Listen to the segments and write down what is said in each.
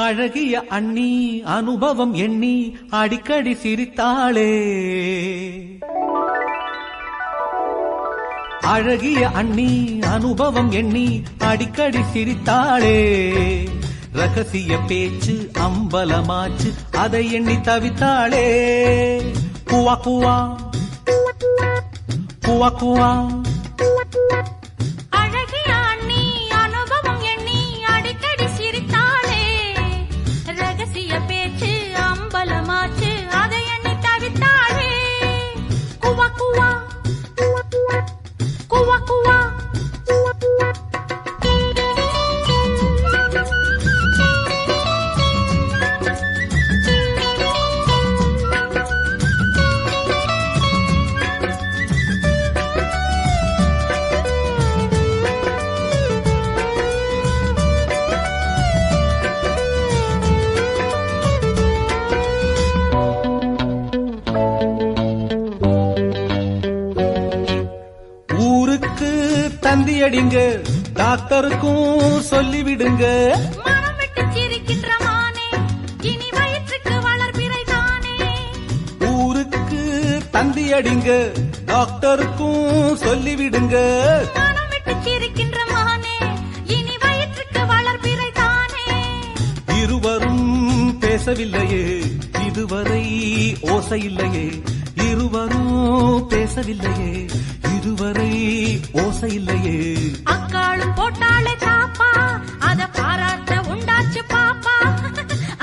அழகிய அண்ணி அனுபவம் எண்ணி அடிக்கடி சிரித்தாளே. அழகிய அண்ணி அனுபவம் எண்ணி அடிக்கடி சிரித்தாளே. ரகசிய பேச்சு அம்பலமாச்சு அதை எண்ணி தவித்தாளே. குவா குவா குவா குவா. அழகிய அண்ணி அனுபவம் எண்ணி அடிக்கடி சிரித்தாளே. ரகசிய பேச்சு அம்பலமாச்சு அதை எண்ணி தவித்தாளே. குவா குவா குவா குவா. தந்தி அடிங்க டாக்டருக்கும் சொல்லிவிடுங்க. மனம் விட்டு சிரிக்கின்ற மானே இனி வயிற்றுக்கு வளர்பிறை தானே. ஊருக்கு தந்தி அடிங்க டாக்டருக்கும் சொல்லிவிடுங்க. மனம் விட்டு சிரிக்கின்ற மானே இனி வயிற்றுக்கு வளர்பிறை தானே. இருவரும் பேசவில்லையே இதுவரை ஓசை இல்லையே. இருவரும் பேசவில்லையே இதுவரை ஓசை இல்லையே. அக்காளும் போட்டாளே தாப்பா அத பாராட்ட உண்டாச்சு பாப்பா.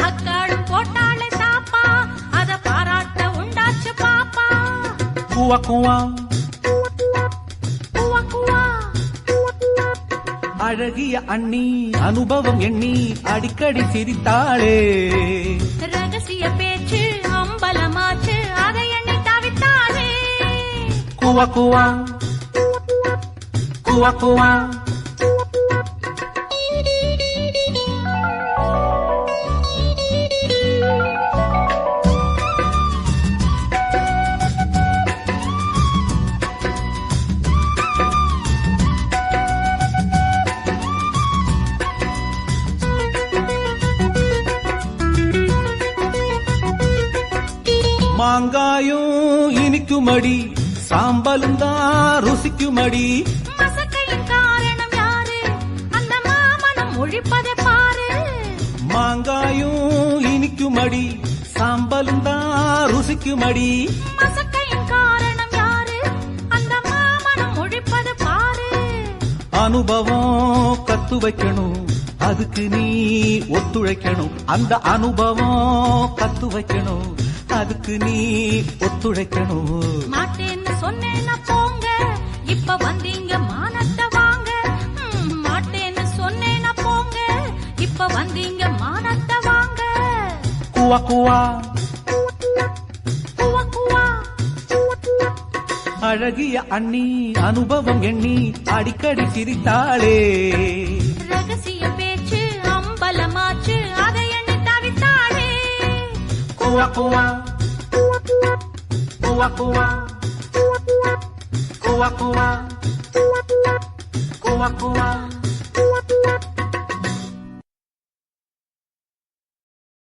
அக்காளும் போட்டாளே தாப்பா அத பாராட்ட உண்டாச்சு பாப்பா. குவா குவா குவா குவா. அழகிய அண்ணி அனுபவம் எண்ணி அடிக்கடி சிரித்தாளே. ரகசிய பேச்சு அம்பலமாச்சு அதை எண்ணி தவித்தாளே. குவா குவா குவா குவா. மாங்காயும் இனிக்குமடி சாம்பலும் தான் ருசிக்குமடி. மசக்கையின் காரணம் யாரு அந்த மாமனம் ஒழிப்பதை பாரு. மாங்காயும் இனிக்குமடி சாம்பலும் தான் ருசிக்குமடி. மசக்கையின் காரணம் யாரு அந்த மாமனம் ஒழிப்பது பாரு. அனுபவம் கத்து வைக்கணும் அதுக்கு நீ ஒத்துழைக்கணும். அந்த அனுபவம் கத்து வைக்கணும் அதுக்கு நீ ஒத்துழைக்கணும். மாட்டேன்னு சொன்னேன்னா போங்க இப்ப வந்தீங்க மானத்தை வாங்க. மாட்டேன்னு சொன்னேன்னா போங்க இப்ப வந்தீங்க மானத்தை வாங்க. குவா குவா குவா குவா. அழகிய அண்ணி அனுபவம் எண்ணி அடிக்கடி சிரித்தாளே. ரகசிய பேச்சு அம்பலமாச்சு அதை எண்ணி தவித்தாளே. குவா குவா குவா குவா குவா குவா குவா குவா.